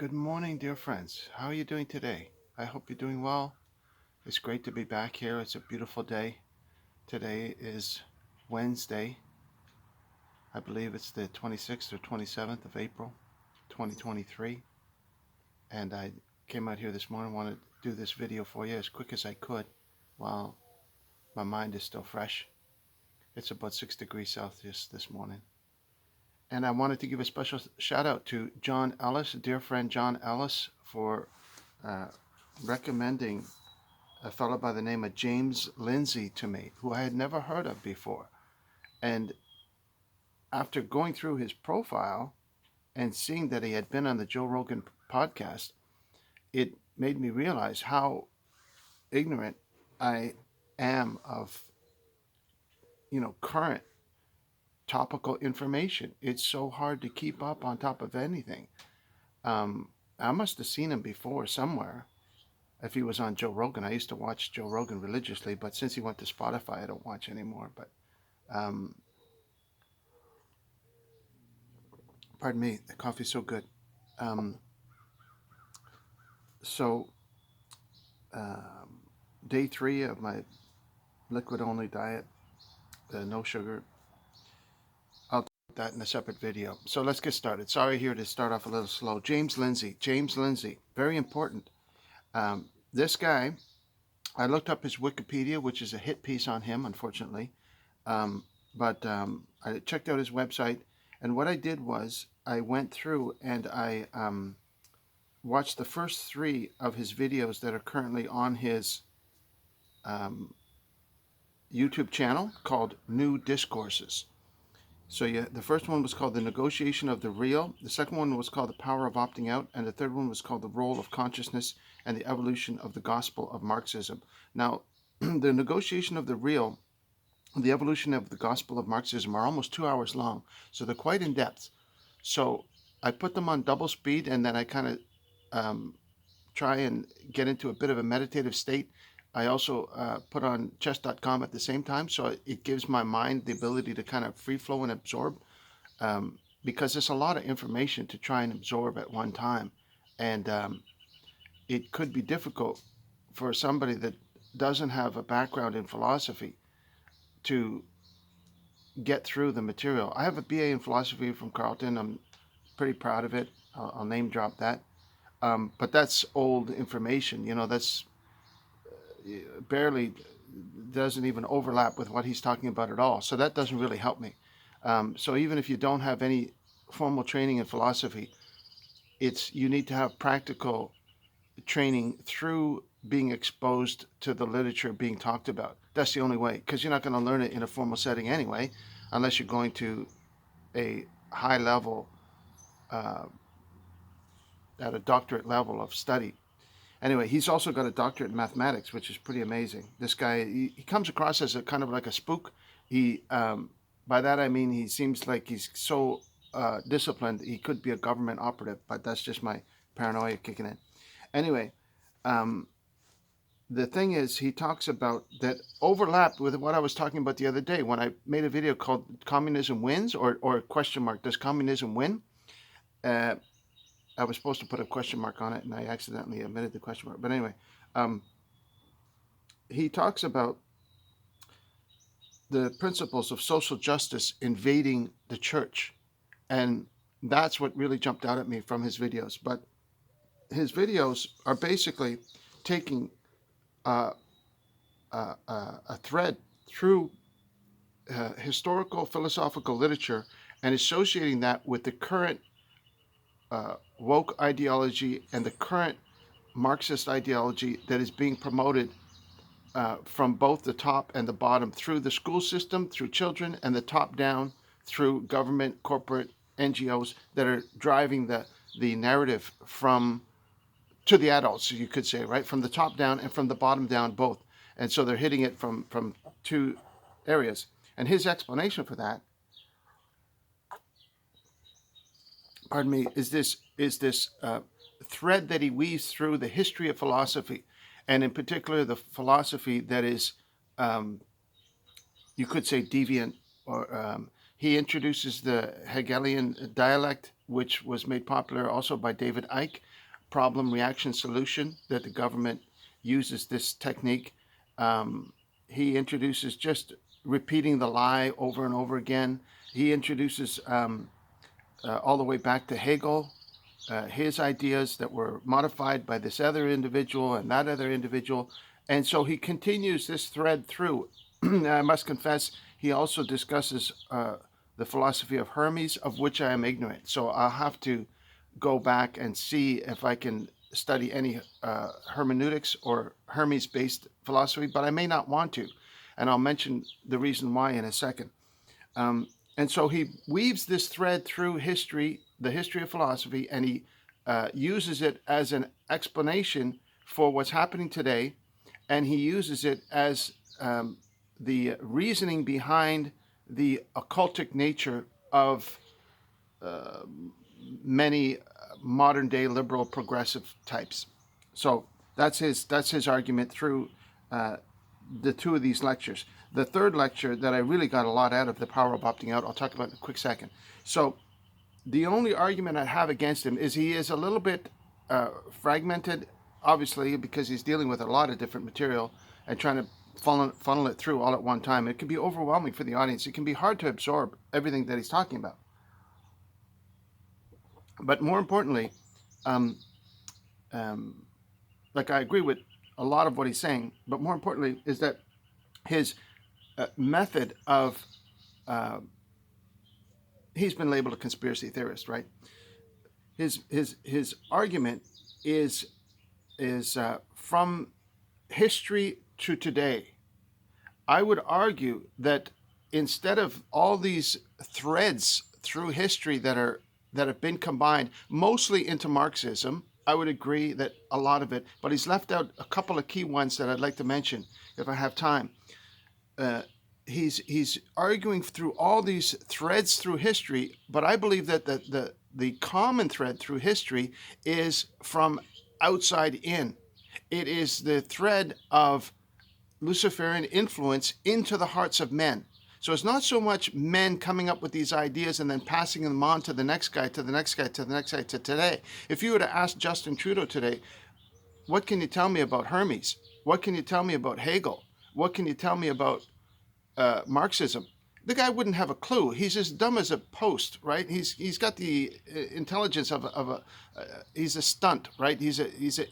Good morning, dear friends. How are you doing today? I hope you're doing well. It's great to be back here. It's a beautiful day. Today is Wednesday. I believe it's the 26th or 27th of April, 2023. And I came out here this morning, wanted to do this video for you as quick as I could while my mind is still fresh. It's about 6 degrees Celsius this morning. And I wanted to give a special shout out to John Ellis, dear friend John Ellis, for uh, recommending a fellow by the name of James Lindsay to me, who I had never heard of before. And after going through his profile and seeing that he had been on the Joe Rogan podcast, it made me realize how ignorant I am of, current topical information. It's so hard to keep up on top of anything. I must have seen him before somewhere. If he was on Joe Rogan, I used to watch Joe Rogan religiously, but since he went to Spotify, I don't watch anymore. But um, pardon me, the coffee's so good. Um, so, um, day 3 of my liquid only diet, the no sugar. I'll put that in a separate video. So let's get started. Sorry here to start off a little slow. James Lindsay. James Lindsay. Very important. This guy, I looked up his Wikipedia, which is a hit piece on him, unfortunately. But I checked out his website, and what I did was I went through and I watched the first 3 of his videos that are currently on his um, YouTube channel called New Discourses. So the first one was called The Negotiation of the Real, the second one was called The Power of Opting Out, and the third one was called The Role of Consciousness and the Evolution of the Gospel of Marxism. Now, The Negotiation of the Real, the Evolution of the Gospel of Marxism are almost 2 hours long, so they're quite in depth. So I put them on double speed, and then I kind of try and get into a bit of a meditative state. I also put on chess.com at the same time, so it gives my mind the ability to kind of free flow and absorb, because there's a lot of information to try and absorb at one time. And it could be difficult for somebody that doesn't have a background in philosophy to get through the material. I have a BA in philosophy from Carleton. I'm pretty proud of it. I'll name drop that. But that's old information. That's barely doesn't even overlap with what he's talking about at all. So that doesn't really help me. So even if you don't have any formal training in philosophy, you need to have practical training through being exposed to the literature being talked about. That's the only way, because you're not going to learn it in a formal setting anyway, unless you're going to a high level, uh, at a doctorate level of study. Anyway, he's also got a doctorate in mathematics, which is pretty amazing. This guy, he comes across as a kind of like a spook. By that I mean he seems like he's so disciplined. He could be a government operative, but that's just my paranoia kicking in. Anyway, um, the thing is, he talks about that overlap with what I was talking about the other day when I made a video called "Communism Wins" or question mark, does communism win? Uh, I was supposed to put a question mark on it, and I accidentally omitted the question mark. But anyway, um, he talks about the principles of social justice invading the church, and that's what really jumped out at me from his videos. But his videos are basically taking uh, a thread through historical philosophical literature and associating that with the current woke ideology and the current Marxist ideology that is being promoted from both the top and the bottom through the school system, through children, and the top down through government, corporate, NGOs that are driving the narrative from to the adults, you could say, right? From the top down and from the bottom down, both. And so they're hitting it from 2 areas. And his explanation for that, pardon me, is this thread that he weaves through the history of philosophy, and in particular the philosophy that is, um, you could say, deviant, or he introduces the Hegelian dialect, which was made popular also by David Icke, problem, reaction, solution, that the government uses this technique. He introduces just repeating the lie over and over again. He introduces all the way back to Hegel, his ideas that were modified by this other individual and that other individual. And so he continues this thread through. I must confess, he also discusses the philosophy of Hermes, of which I am ignorant. So I'll have to go back and see if I can study any hermeneutics or Hermes-based philosophy, but I may not want to. And I'll mention the reason why in a second. And so he weaves this thread through history, the history of philosophy, and he uses it as an explanation for what's happening today, and he uses it as the reasoning behind the occultic nature of many modern day liberal progressive types. So that's his argument through the two of these lectures. The third lecture that I really got a lot out of, The Power of Opting Out, I'll talk about in a quick second. So the only argument I have against him is he is a little bit fragmented, obviously, because he's dealing with a lot of different material and trying to funnel it through all at one time. It can be overwhelming for the audience. It can be hard to absorb everything that he's talking about. But more importantly, like I agree with a lot of what he's saying, but more importantly is that his method of, he's been labeled a conspiracy theorist, right? His argument is from history to today. I would argue that instead of all these threads through history that have been combined mostly into Marxism, I would agree that a lot of it, but he's left out a couple of key ones that I'd like to mention if I have time. He's arguing through all these threads through history, but I believe that the common thread through history is from outside in. It is the thread of Luciferian influence into the hearts of men. So it's not so much men coming up with these ideas and then passing them on to the next guy, to the next guy, to the next guy, to today. If you were to ask Justin Trudeau today, what can you tell me about Hermes? What can you tell me about Hegel? What can you tell me about Marxism? The guy wouldn't have a clue. He's as dumb as a post, right? He's got the intelligence of a he's a stunt, right? He's a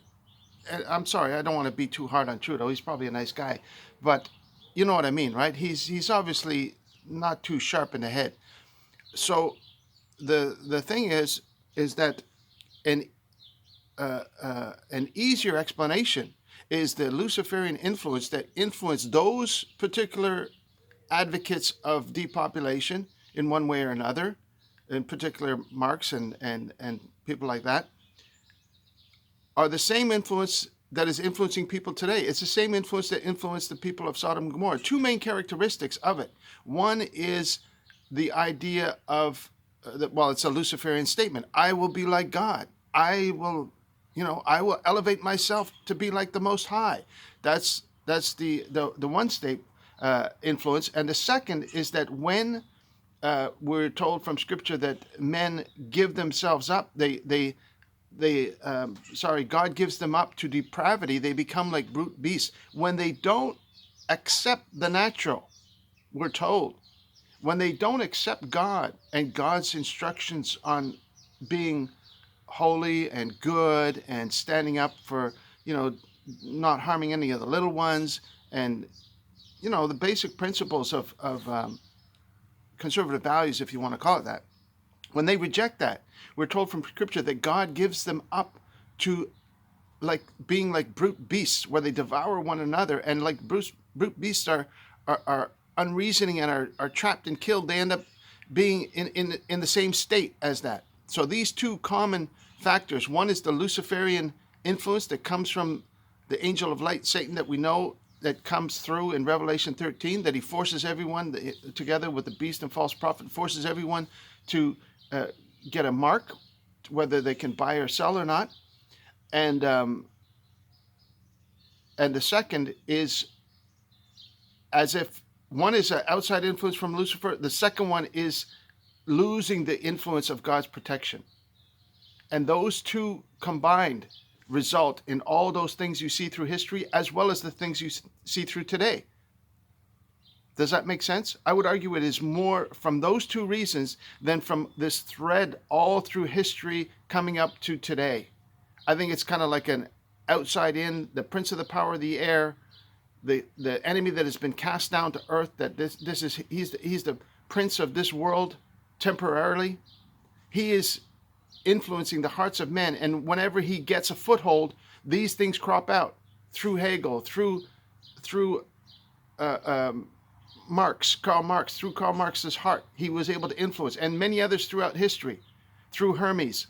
I'm sorry, I don't want to be too hard on Trudeau. He's probably a nice guy, but you know what I mean, right? He's obviously not too sharp in the head. So the thing is that an easier explanation is the Luciferian influence that influenced those particular advocates of depopulation in one way or another, in particular Marx and people like that, are the same influence that is influencing people today. It's the same influence that influenced the people of Sodom and Gomorrah. Two main characteristics of it. One is the idea of, it's a Luciferian statement. I will be like God. I will elevate myself to be like the Most High. That's the one state influence. And the second is that when we're told from Scripture that men give themselves up, God gives them up to depravity. They become like brute beasts when they don't accept the natural. We're told when they don't accept God and God's instructions on being holy and good and standing up for, not harming any of the little ones and, the basic principles of conservative values, if you want to call it that. When they reject that, we're told from Scripture that God gives them up to being like brute beasts, where they devour one another, and like brute beasts are unreasoning and are trapped and killed. They end up being in the same state as that. So these two common factors: one is the Luciferian influence that comes from the angel of light, Satan, that we know that comes through in Revelation 13, that he forces everyone together with the beast and false prophet, forces everyone to get a mark, whether they can buy or sell or not. And the second is, as if one is an outside influence from Lucifer, the second one is losing the influence of God's protection. And those two combined result in all those things you see through history, as well as the things you see through today. Does that make sense? I would argue it is more from those two reasons than from this thread all through history coming up to today. I think it's kind of like an outside in, the prince of the power of the air, the enemy that has been cast down to earth, that he's the prince of this world temporarily. He is influencing the hearts of men, and whenever he gets a foothold, these things crop out through Hegel, through Karl Marx, through Karl Marx's heart. He was able to influence, and many others throughout history, through Hermes,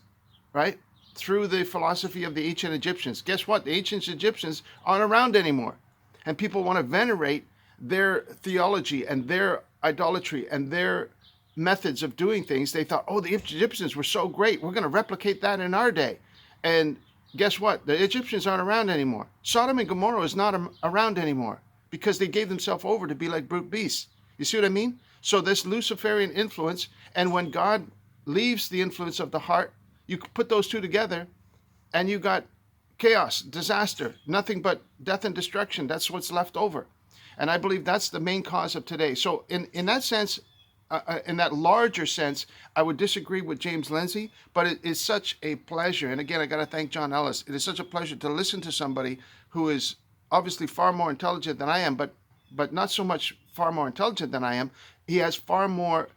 right? Through the philosophy of the ancient Egyptians. Guess what? The ancient Egyptians aren't around anymore. And people want to venerate their theology and their idolatry and their methods of doing things. They thought, oh, the Egyptians were so great. We're going to replicate that in our day. And guess what? The Egyptians aren't around anymore. Sodom and Gomorrah is not around anymore because they gave themselves over to be like brute beasts. You see what I mean? So this Luciferian influence, and when God leaves the influence of the heart, you put those two together and you got chaos, disaster, nothing but death and destruction. That's what's left over. And I believe that's the main cause of today. So in that sense, in that larger sense, I would disagree with James Lindsay, but it is such a pleasure. And again, I got to thank John Ellis. It is such a pleasure to listen to somebody who is obviously far more intelligent than I am, but not so much far more intelligent than I am. He has far more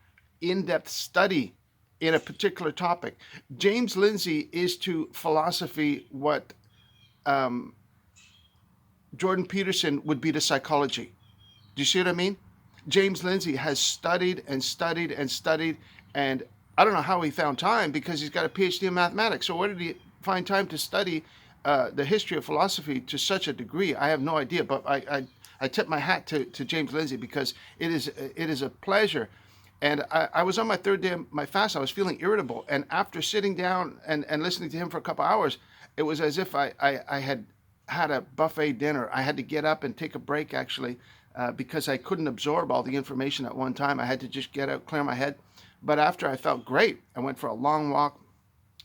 in-depth study in a particular topic. James Lindsay is to philosophy what Jordan Peterson would be to psychology. Do you see what I mean? James Lindsay has studied and studied and studied, and I don't know how he found time because he's got a PhD in mathematics. So where did he find time to study the history of philosophy to such a degree? I have no idea, but I tip my hat to James Lindsay because it is a pleasure. And I was on my third day of my fast. I was feeling irritable, and after sitting down and listening to him for a couple hours, it was as if I had a buffet dinner. I had to get up and take a break, actually, because I couldn't absorb all the information at one time. I had to just get out, clear my head. But after I felt great, I went for a long walk,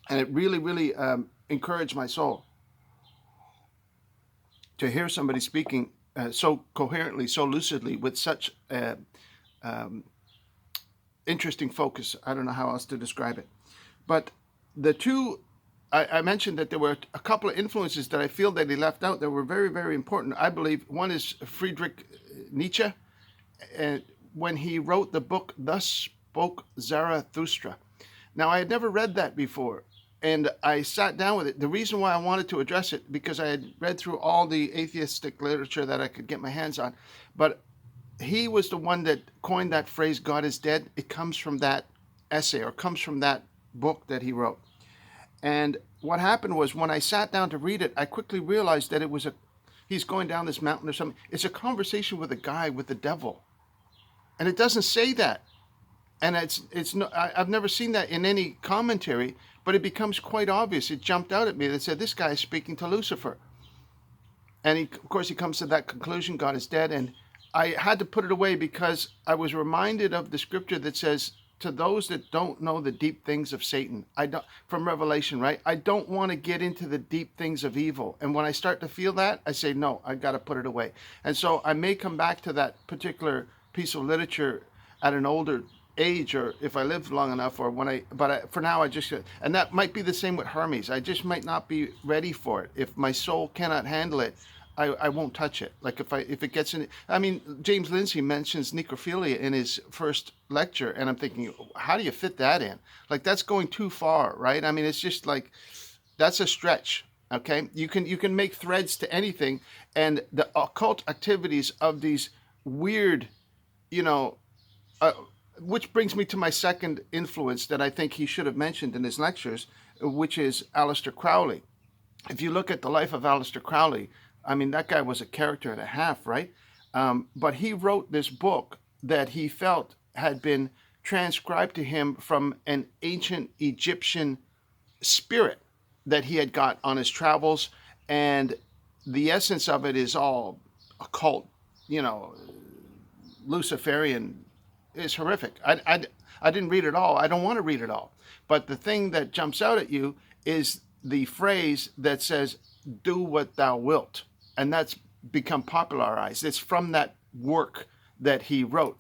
and it really, really encouraged my soul to hear somebody speaking so coherently, so lucidly, with such interesting focus. I don't know how else to describe it. But the two, I mentioned that there were a couple of influences that I feel that he left out that were very, very important. I believe one is Friedrich Nietzsche, when he wrote the book, Thus Spoke Zarathustra. Now, I had never read that before, and I sat down with it. The reason why I wanted to address it, because I had read through all the atheistic literature that I could get my hands on, but he was the one that coined that phrase, God is dead. It comes from that essay, or comes from that book that he wrote. And what happened was, when I sat down to read it, I quickly realized that it was he's going down this mountain or something. It's a conversation with a guy with the devil. And it doesn't say that. And it's no, I've never seen that in any commentary, but it becomes quite obvious. It jumped out at me that said, this guy is speaking to Lucifer. And of course, he comes to that conclusion, God is dead. And I had to put it away because I was reminded of the scripture that says, to those that don't know the deep things of Satan, from Revelation, right? I don't want to get into the deep things of evil. And when I start to feel that, I say, no, I got to put it away. And so I may come back to that particular piece of literature at an older age, or if I live long enough, or for now, and that might be the same with Hermes. I just might not be ready for it. If my soul cannot handle it, I won't touch it. Like if it gets in, I mean, James Lindsay mentions necrophilia in his first lecture, and I'm thinking, how do you fit that in? Like, that's going too far, right? I mean, it's just like, that's a stretch. Okay, you can make threads to anything, and the occult activities of these weird, which brings me to my second influence that I think he should have mentioned in his lectures, which is Aleister Crowley. If you look at the life of Aleister Crowley, I mean, that guy was a character and a half, right? But he wrote this book that he felt had been transcribed to him from an ancient Egyptian spirit that he had got on his travels. And the essence of it is all occult, Luciferian. It's horrific. I didn't read it all. I don't want to read it all. But the thing that jumps out at you is the phrase that says, do what thou wilt. And that's become popularized. It's from that work that he wrote,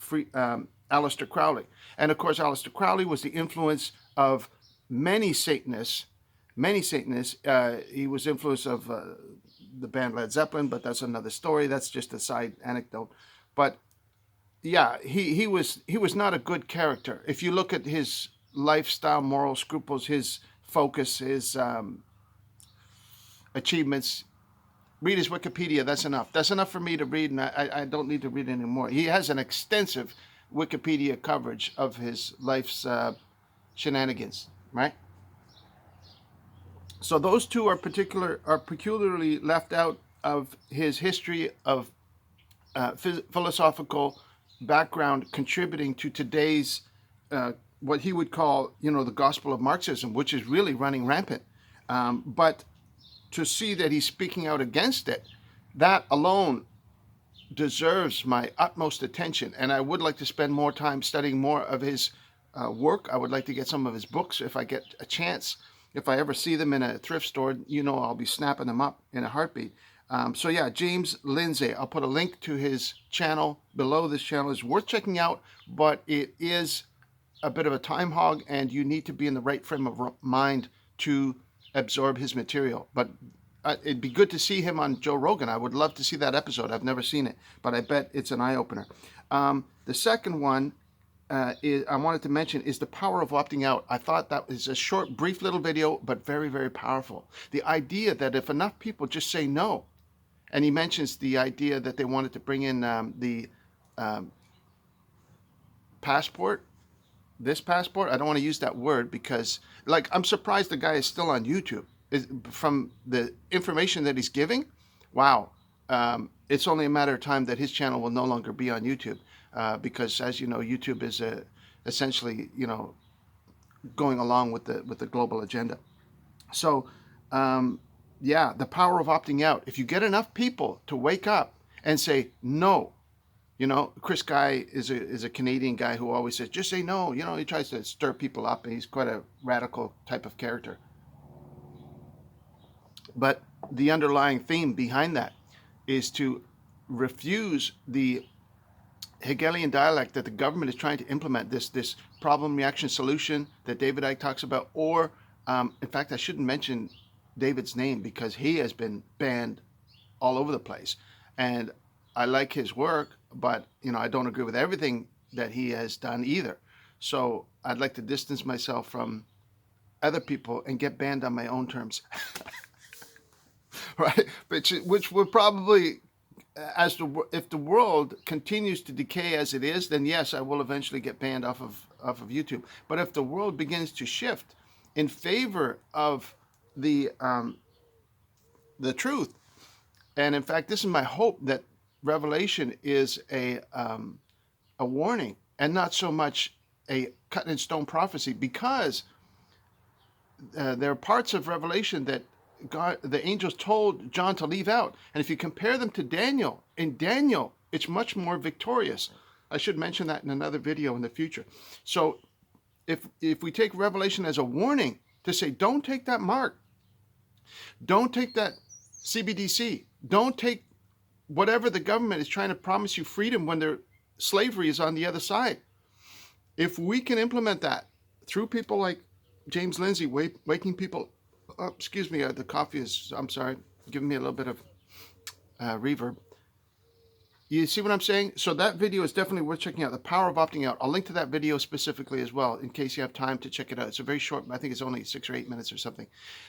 Aleister Crowley. And of course, Aleister Crowley was the influence of many Satanists. Many Satanists. He was influence of the band Led Zeppelin, but that's another story. That's just a side anecdote. But yeah, he was not a good character. If you look at his lifestyle, moral scruples, his focus, his achievements, read his Wikipedia. That's enough. That's enough for me to read, and I don't need to read anymore. He has an extensive Wikipedia coverage of his life's shenanigans, right? So those two are peculiarly left out of his history of philosophical background, contributing to today's what he would call, the gospel of Marxism, which is really running rampant. But to see that he's speaking out against it, that alone deserves my utmost attention. And I would like to spend more time studying more of his work. I would like to get some of his books if I get a chance. If I ever see them in a thrift store, I'll be snapping them up in a heartbeat. So yeah, James Lindsay. I'll put a link to his channel below. This channel is worth checking out, but it is a bit of a time hog, and you need to be in the right frame of mind to absorb his material. But it'd be good to see him on Joe Rogan. I would love to see that episode. I've never seen it, but I bet it's an eye-opener. The second one I wanted to mention is the power of opting out. I thought that was a short, brief little video, but very, very powerful. The idea that if enough people just say no, and he mentions the idea that they wanted to bring in the passport. This passport, I don't want to use that word because, I'm surprised the guy is still on YouTube. From the information that he's giving, wow. It's only a matter of time that his channel will no longer be on YouTube because, as you know, YouTube is essentially, going along with the global agenda. So, yeah, the power of opting out. If you get enough people to wake up and say no, Chris Guy is a Canadian guy who always says, just say no. He tries to stir people up, and he's quite a radical type of character. But the underlying theme behind that is to refuse the Hegelian dialect that the government is trying to implement, this problem, reaction, solution that David Icke talks about. Or, in fact, I shouldn't mention David's name because he has been banned all over the place. And I like his work, but I don't agree with everything that he has done either. So I'd like to distance myself from other people and get banned on my own terms. Right? Which would probably, if the world continues to decay as it is, then yes, I will eventually get banned off of YouTube. But if the world begins to shift in favor of the truth, and in fact, this is my hope, that Revelation is a warning and not so much a cut in stone prophecy, because there are parts of Revelation that the angels told John to leave out. And if you compare them to Daniel, in Daniel, it's much more victorious. I should mention that in another video in the future. So if we take Revelation as a warning to say, don't take that mark, don't take that CBDC, don't take whatever the government is trying to promise you freedom when their slavery is on the other side. If we can implement that through people like James Lindsay, waking people up, excuse me, the coffee is, I'm sorry, giving me a little bit of reverb. You see what I'm saying? So that video is definitely worth checking out, the power of opting out. I'll link to that video specifically as well, in case you have time to check it out. It's a very short, I think it's only 6 or 8 minutes or something.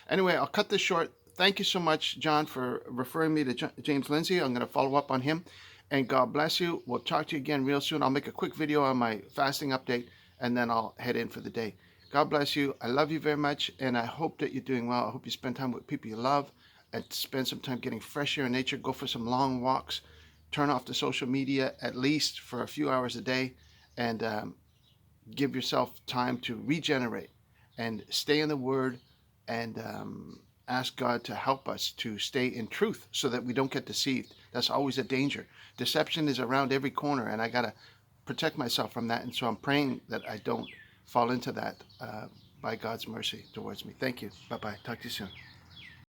Anyway, I'll cut this short. Thank you so much, John, for referring me to James Lindsay. I'm going to follow up on him. And God bless you. We'll talk to you again real soon. I'll make a quick video on my fasting update, and then I'll head in for the day. God bless you. I love you very much, and I hope that you're doing well. I hope you spend time with people you love and spend some time getting fresh air in nature. Go for some long walks. Turn off the social media at least for a few hours a day, and give yourself time to regenerate and stay in the Word, and ask God to help us to stay in truth so that we don't get deceived. That's always a danger. Deception is around every corner, and I got to protect myself from that. And so I'm praying that I don't fall into that by God's mercy towards me. Thank you. Bye bye. Talk to you soon.